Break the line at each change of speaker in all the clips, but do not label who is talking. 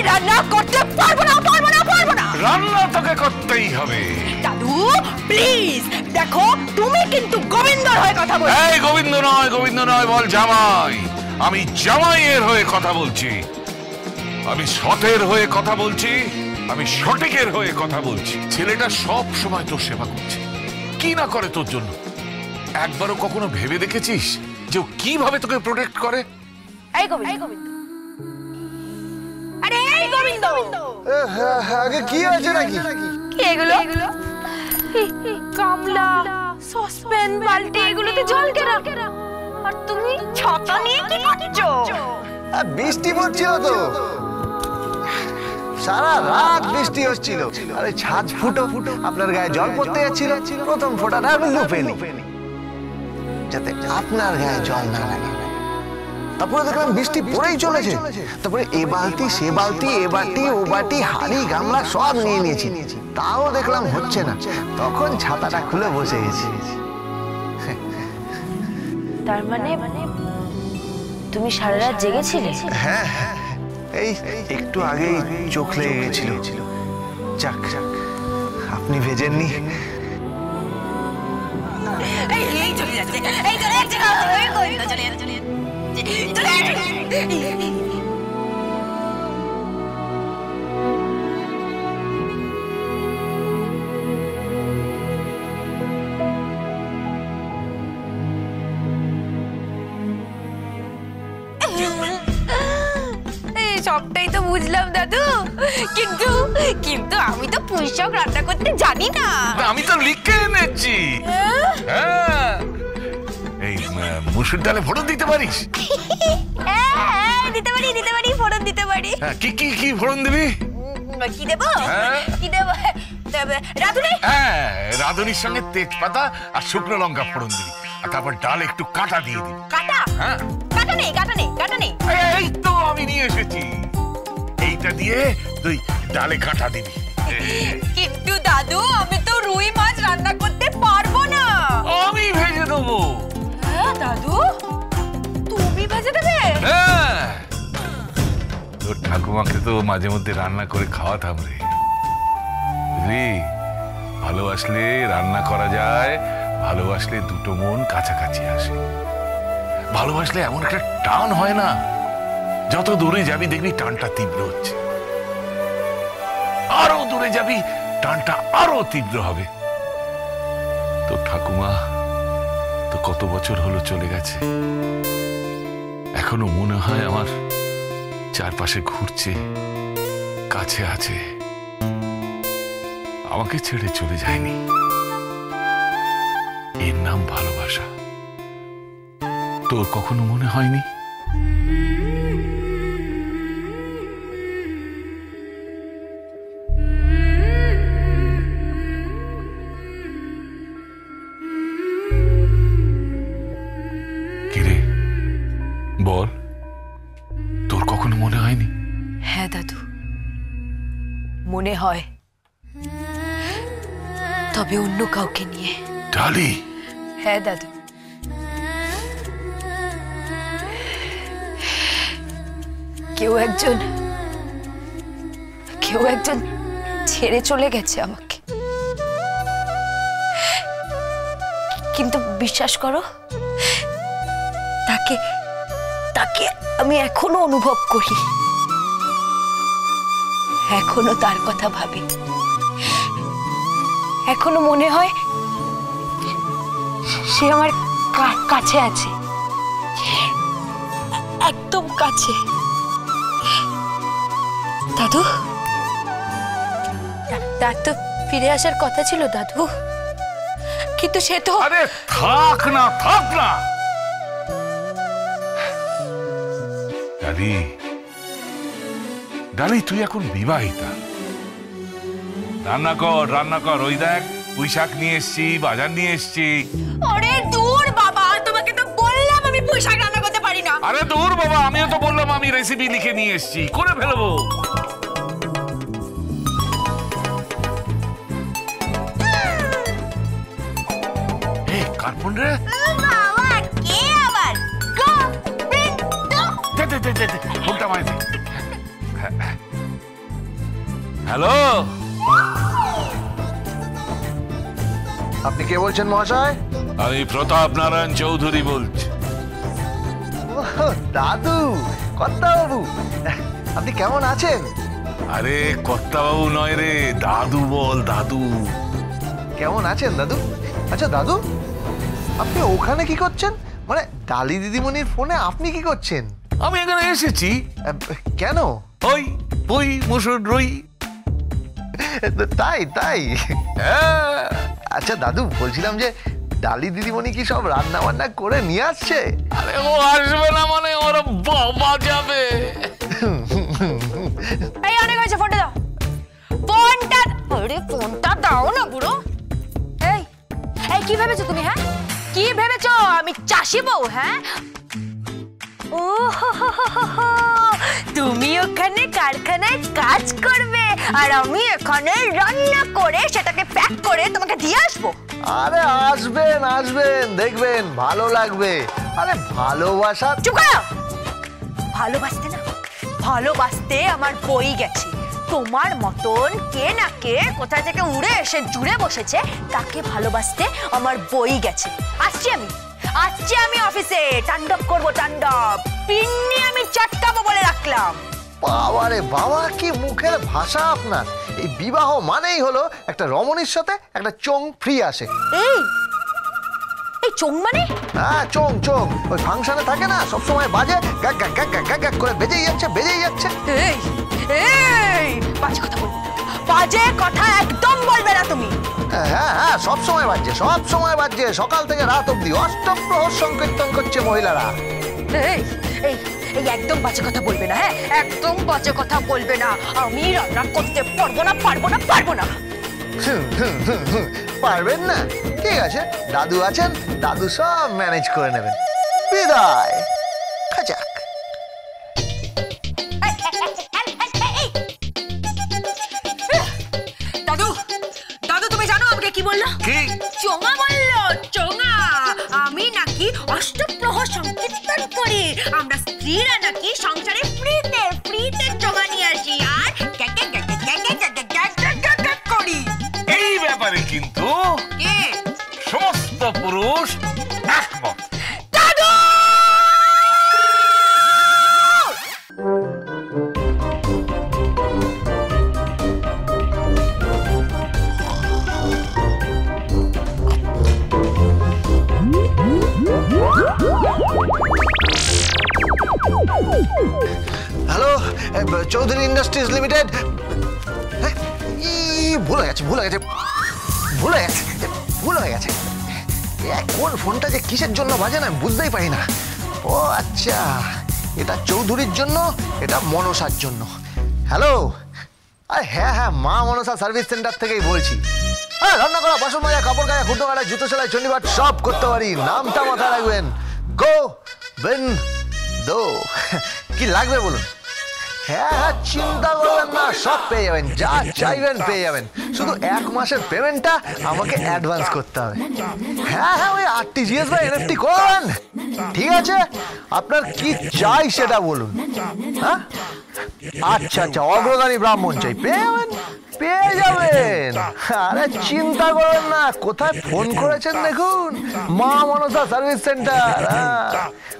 রান্না করতে পারবো না, পারবো না, পারবো না।
রান্না তোকে করতেই হবে।
দাদু প্লিজ দেখো, তুমি কিন্তু গোবিন্দর হয়ে কথা বলছো।
এই গোবিন্দ নয়, গোবিন্দ নয়, বল জামাই। আমি জামাইয়ের হয়ে কথা বলছি, আমি সতের হয়ে কথা বলছি, আমি সঠিকের হয়ে কথা বলছি। ছেলেটা সব সময় তোর সেবা করছে, কি না করে তোর জন্য। একবারও কখনো ভেবে দেখেছিস যে ও কিভাবে তোকে প্রোটেক্ট করে?
এই গোবিন্দ, আরে এই গোবিন্দ,
আগে কি হয়েছে নাকি?
কি এগুলো? গামলা, সসপ্যান, বালতি, এগুলোতে জল কেনা, আর তুমি ছাতা নিয়ে কি করছো?
বৃষ্টি পড়ছিল তো, সারা রাত বৃষ্টি হচ্ছিল, আরে ছাদ ফুটো আপনার গায়ে জল পড়তে যাচ্ছিল। প্রথম ফোঁটাটা আমি লুপে নি যাতে আপনার গায়ে জল না লাগে। তারপরে দেখলাম বৃষ্টি পড়েই চলেছে। তারপরে এ বালতি সে বালতি, এ বাটি ও বাটি, হাড়ি গামলা সব নিয়ে নিয়েছি, তাও দেখলাম হচ্ছে না। তখন ছাতাটা খুলে বসে গেছি।
তার মানে তুমি সারা রাত জেগেছিলে?
হ্যাঁ, এই একটু আগেই চোখ লেগে গেছিল। যাক, আপনি ভেজেননি।
এই চলে যাচ্ছে, এই চলে যাচ্ছে, এই গোবিন্দ চলে যাচ্ছে, চলে যাচ্ছে। সবটাই তো বুঝলাম দাদু, কিন্তু কিন্তু আমি তো পুঁই শাক রান্না করতে জানি না।
আমি তো লিখে এনেছি। এই মুসুর ডালে ফোড়ন দিতে পারিস?
দিতে পারি, দিতে পারি, ফোড়ন দিতে পারি।
কি কি কি ফোড়ন দিবি?
কি দেবো? কি দেবো? রাঁধুনি?
হ্যাঁ, রাঁধুনির সঙ্গে তেজপাতা আর শুকনো লঙ্কা ফোড়ন দিবি, আর তারপর ডাল একটু কাটা দিয়ে দিবি।
কাটা?
হ্যাঁ,
কাটা নেই, কাটা নেই, কাটা নেই।
এই তো আমি নিয়ে এসেছি, এইটা দিয়ে তুই ডালে কাটা দিবি।
কিন্তু দাদু, আমি তো রুই মাছ রান্না করতে পারবো না।
আমি ভেজে দেবো।
হ্যাঁ দাদু, তুমি ভেজে দেবে?
হ্যাঁ, তোর ঠাকুমাকে তো মাঝে মধ্যে রান্না করে খাওয়াতাম রে। বুঝলি, ভালোবাসলে রান্না করা যায়, ভালোবাসলে দুটো মন কাছাকাছি আসে। ভালোবাসলে এমন একটা টান হয় না, যত দূরে যাবি দেখবি টানটা তীব্র হচ্ছে, আরো দূরে যাবি টানটা আরো তীব্র হবে। তো ঠাকুমা তো কত বছর হলো চলে গেছে, এখনো মনে হয় আমার চারপাশে ঘুরছে, কাছে আছে, আমাকে ছেড়ে চলে যায়নি। এর নাম ভালোবাসা। তোর কখনো মনে হয়নি? কিরে বল, তোর কখনো মনে হয়নি?
হ্যাঁ দাদু, মনে হয়, তবে অন্য কাউকে নিয়ে।
ডালি?
হ্যাঁ দাদু, কেউ একজন ছেড়ে চলে গেছে আমাকে। কিন্তু বিশ্বাস করো, তাকে আমি এখনো অনুভব করি, এখনো তার কথা ভাবি, এখনো মনে হয় সে আমার কাছে আছে, একদম কাছে। দাদু, তার তো ফিরে আসার কথা ছিল দাদু, কিন্তু সে তো।
আরে থাক না, থাক না ডালি। ডালি, তুই এখন বিবাহিতা, রান্না কর, রান্না কর। ওই দেখ, পুঁই শাক নিয়ে এসছি, বাজার নিয়ে এসছি।
আরে দূর বাবা, তোমাকে তো বললাম আমি পুঁই শাক রান্না করতে পারি না।
আরে দূর বাবা, আমিও তো বললাম আমি রেসিপি লিখে নিয়ে এসছি, করে ফেলবো। কার ফোন রে?
বাবা, কে আবার? গোবিন্দ,
দে ফোনটা আমায় দে। হ্যালো,
আপনি কে বলছেন মহাশয়?
আমি প্রতাপ নারায়ণ চৌধুরী বলছি।
ওহ, দাদু, কর্তাবাবু, আপনি কেমন আছেন?
আরে কর্তাবাবু নয় রে, দাদু বল, দাদু।
কেমন আছেন দাদু? আচ্ছা দাদু, আপনি ওখানে কি করছেন? মানে ডালি দিদিমণির ফোনে আপনি কি করছেন?
আমি এখানে এসেছি।
কেন?
ওই বই মুসুর রই।
তাই তাই?
হ্যাঁ।
আচ্ছা দাদু, বলছিলাম যে ডালি দিদিমণি কি সব রান্না বান্না করে নিয়ে আসছে?
আরে ও আসবে না মানে ওর বাবা যাবে।
এই অনেক হয়েছে, ফোনটা দাও, ফোনটা। আরে ফোনটা দাও না বুড়ো। এই এই কি ভেবেছো তুমি? হ্যাঁ, কি ভেবেছো আমি চাষি বউ? হ্যাঁ, ও তুমি ওখানে কারখানায় কাজ করবে আর আমি এখানে রান্না করে সেটাকে প্যাক করে তোমাকে দিয়ে আসবো।
আরে আসবেন আসবেন, দেখবেন ভালো লাগবে। আরে ভালোবাসা।
চুপ করো। ভালোবাসতে না, ভালোবাসতে আমার বই গেছে। তোমার মতন কে না কে কোথায় থেকে উড়ে এসে জুড়ে বসেছে, তাকে ভালোবাসতে আমার বই গেছে। আসছি আমি অফিসে, তাণ্ডব করবো, তাণ্ডব। পিন্নি আমি চটকাবো বলে রাখলাম।
বাবা রে বাবা, কি মুখের ভাষা আপনার! এই বিবাহ মানেই হলো একটা রমণীর সাথে একটা চোং ফ্রি আসে।
এই এই চোং মানে?
হ্যাঁ, চোং চোং। ওই ফাংশনে থাকে না, সবসময় বাজে, gac gac gac gac gac করে বেজেই যাচ্ছে।
এই এই বাজে কথা বলবে না, বাজে কথা একদম বলবে না তুমি।
হ্যাঁ হ্যাঁ, সব সময় বাজছে, সকাল থেকে রাত অব্দি অষ্টপ্রহর সংকীর্তন করছে মহিলারা।
এই এই এই একদম বাজে কথা বলবে না। হ্যাঁ, একদম বাজে কথা বলবে না। আমি রান্না করতে পারবো না।
পারবেন না? ঠিক আছে, দাদু আছেন, দাদু সব ম্যানেজ করে নেবেন। বিদায়। খাজাক।
দাদু, দাদু তুমি জানো আমাকে কি বললো?
কি?
চোঙা বললো, চোঙা। আমি নাকি অষ্টপ্রহর সংকীর্তন করি, আমরা স্ত্রীরা নাকি সংসারে ফ্রিতে চোঙা নিয়ে আসি আর করি।
এই ব্যাপারে কিন্তু
কে?
সমস্ত পুরুষ একমত।
দাদু!
Hello, Chowdhury industries limited. ভুল হয়ে গেছে। কোন ফোনটা যে কিসের জন্য বাজে না বুঝতেই পারি না। ও আচ্ছা, এটা চৌধুরীর জন্য, এটা মনসার জন্য। হ্যালো, আরে হ্যাঁ, মা মনসা সার্ভিস সেন্টার থেকেই বলছি। হ্যাঁ, রান্না করা, বাসন মাজা, কাপড় কাচা, খুঁটো কাটা, জুতো সেলাই, চণ্ডীপাঠ সব করতে পারি। নামটা মাথায় রাখবেন, গোবিন্দ। কি লাগবে বলুন? হ্যাঁ, চিন্তা করবেন না, সব পেয়ে যাবেন, যা চাইবেন পেয়ে যাবেন। শুধু 1 মাসের পেমেন্টটা আমাকে অ্যাডভান্স করতে হবে। হ্যাঁ, ওই RTGS বা NFT করুন। ঠিক আছে, আপনার কি চাই সেটা বলুন। হ্যাঁ, আচ্ছা, অগ্রগামী ব্রাহ্মণ চাই, পেয়ে যাবেন। আরে চিন্তা করবেন না, কোথায় ফোন করেছেন দেখুন, মা মনসা সার্ভিস সেন্টার।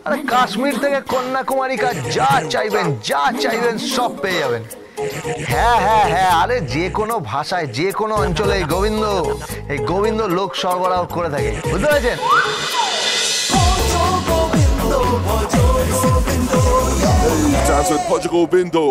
আরে কাশ্মীর থেকে কন্যাকুমারী যা চাইবেন সব পেয়ে যাবেন। হ্যাঁ, আরে যে কোনো ভাষায়, যে কোনো অঞ্চলে এই গোবিন্দ লোক সরবরাহ করে থাকে, বুঝতে পেরেছেন?
Hey, that's with Portugal Bindo.